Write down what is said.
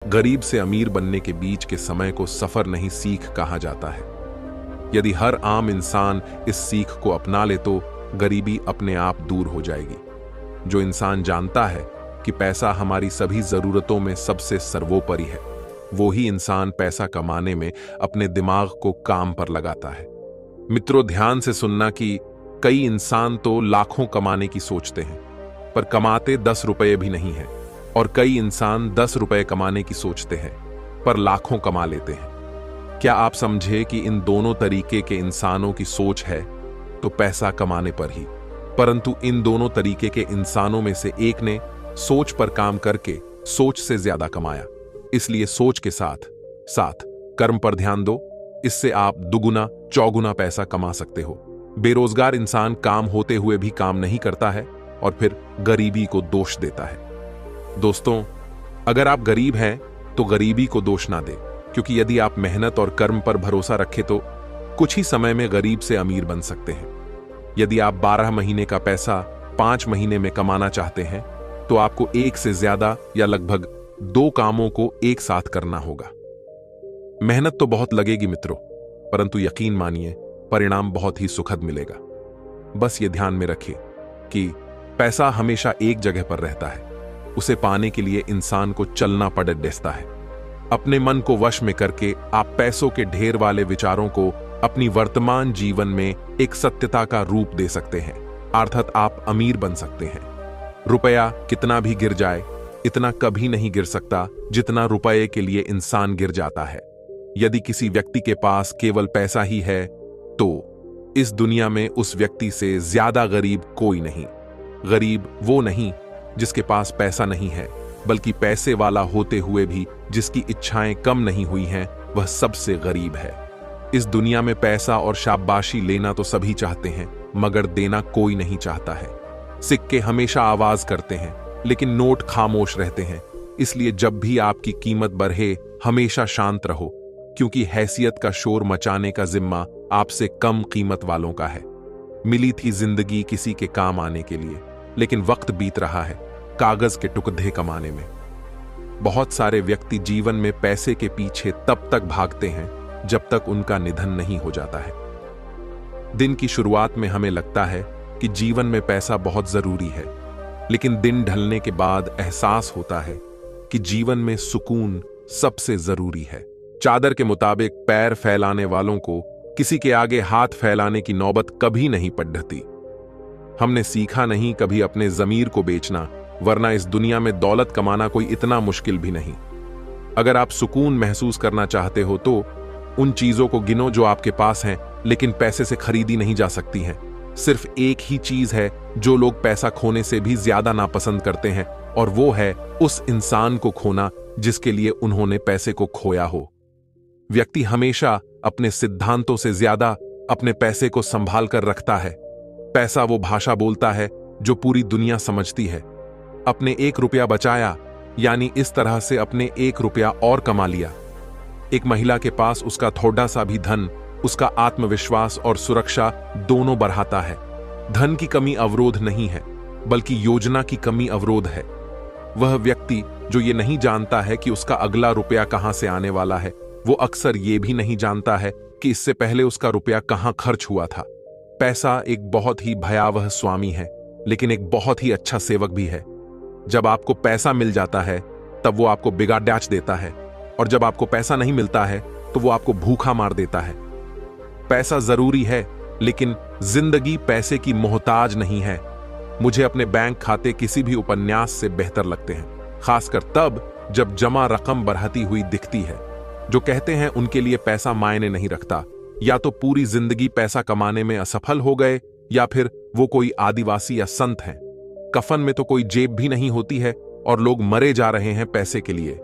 गरीब से अमीर बनने के बीच के समय को सफर नहीं सीख कहा जाता है। यदि हर आम इंसान इस सीख को अपना ले तो गरीबी अपने आप दूर हो जाएगी। जो इंसान जानता है कि पैसा हमारी सभी जरूरतों में सबसे सर्वोपरि है, वो ही इंसान पैसा कमाने में अपने दिमाग को काम पर लगाता है। मित्रों, ध्यान से सुनना कि कई इंसान तो लाखों कमाने की सोचते हैं पर कमाते 10 रुपये भी नहीं है, और कई इंसान 10 रुपये कमाने की सोचते हैं पर लाखों कमा लेते हैं। क्या आप समझे कि इन दोनों तरीके के इंसानों की सोच है तो पैसा कमाने पर ही, परंतु इन दोनों तरीके के इंसानों में से एक ने सोच पर काम करके सोच से ज्यादा कमाया। इसलिए सोच के साथ साथ कर्म पर ध्यान दो, इससे आप दुगुना चौगुना पैसा कमा सकते हो। बेरोजगार इंसान काम होते हुए भी काम नहीं करता है और फिर गरीबी को दोष देता है। दोस्तों, अगर आप गरीब हैं तो गरीबी को दोष ना दें, क्योंकि यदि आप मेहनत और कर्म पर भरोसा रखें तो कुछ ही समय में गरीब से अमीर बन सकते हैं। यदि आप 12 महीने का पैसा 5 महीने में कमाना चाहते हैं तो आपको एक से ज्यादा या लगभग 2 कामों को एक साथ करना होगा। मेहनत तो बहुत लगेगी मित्रों, परंतु यकीन मानिए परिणाम बहुत ही सुखद मिलेगा। बस ये ध्यान में रखिए कि पैसा हमेशा एक जगह पर रहता है, उसे पाने के लिए इंसान को चलना पड़ डेसता है। अपने मन को वश में करके आप पैसों के ढेर वाले विचारों को अपनी वर्तमान जीवन में एक सत्यता का रूप दे सकते हैं, अर्थात आप अमीर बन सकते हैं। रुपया कितना भी गिर जाए, इतना कभी नहीं गिर सकता जितना रुपये के लिए इंसान गिर जाता है। यदि किसी व्यक्ति के पास केवल पैसा ही है तो इस दुनिया में उस व्यक्ति से ज्यादा गरीब कोई नहीं। गरीब वो नहीं जिसके पास पैसा नहीं है, बल्कि पैसे वाला होते हुए भी जिसकी इच्छाएं कम नहीं हुई हैं, वह सबसे गरीब है। इस दुनिया में पैसा और शाबाशी लेना तो सभी चाहते हैं, मगर देना कोई नहीं चाहता है। सिक्के हमेशा आवाज करते हैं लेकिन नोट खामोश रहते हैं। इसलिए जब भी आपकी कीमत बढ़े हमेशा शांत रहो, क्योंकि हैसियत का शोर मचाने का जिम्मा आपसे कम कीमत वालों का है। मिली थी जिंदगी किसी के काम आने के लिए, लेकिन वक्त बीत रहा है कागज के टुकड़े कमाने में। बहुत सारे व्यक्ति जीवन में पैसे के पीछे तब तक भागते हैं जब तक उनका निधन नहीं हो जाता है। दिन की शुरुआत में हमें लगता है कि जीवन में पैसा बहुत जरूरी है, लेकिन दिन ढलने के बाद एहसास होता है कि जीवन में सुकून सबसे जरूरी है। चादर के मुताबिक पैर फैलाने वालों को किसी के आगे हाथ फैलाने की नौबत कभी नहीं पड़ती। हमने सीखा नहीं कभी अपने जमीर को बेचना, वरना इस दुनिया में दौलत कमाना कोई इतना मुश्किल भी नहीं। अगर आप सुकून महसूस करना चाहते हो तो उन चीजों को गिनो जो आपके पास हैं, लेकिन पैसे से खरीदी नहीं जा सकती हैं। सिर्फ एक ही चीज है जो लोग पैसा खोने से भी ज्यादा नापसंद करते हैं, और वो है उस इंसान को खोना जिसके लिए उन्होंने पैसे को खोया हो। व्यक्ति हमेशा अपने सिद्धांतों से ज्यादा अपने पैसे को संभाल कर रखता है। पैसा वो भाषा बोलता है जो पूरी दुनिया समझती है। अपने 1 रुपया बचाया, यानी इस तरह से अपने 1 रुपया और कमा लिया। एक महिला के पास उसका थोड़ा सा भी धन उसका आत्मविश्वास और सुरक्षा दोनों बढ़ाता है। धन की कमी अवरोध नहीं है, बल्कि योजना की कमी अवरोध है। वह व्यक्ति जो ये नहीं जानता है कि उसका अगला रुपया कहां से आने वाला है, वो अक्सर ये भी नहीं जानता है कि इससे पहले उसका रुपया कहां खर्च हुआ था। पैसा एक बहुत ही भयावह स्वामी है, लेकिन एक बहुत ही अच्छा सेवक भी है। जब आपको पैसा मिल जाता है तब वो आपको बिगाड़ देता है, और जब आपको पैसा नहीं मिलता है तो वो आपको भूखा मार देता है। पैसा जरूरी है, लेकिन जिंदगी पैसे की मोहताज नहीं है। मुझे अपने बैंक खाते किसी भी उपन्यास से बेहतर लगते हैं, खासकर तब जब जमा रकम बढ़ती हुई दिखती है। जो कहते हैं उनके लिए पैसा मायने नहीं रखता, या तो पूरी जिंदगी पैसा कमाने में असफल हो गए, या फिर वो कोई आदिवासी या संत हैं। कफन में तो कोई जेब भी नहीं होती है और लोग मरे जा रहे हैं पैसे के लिए।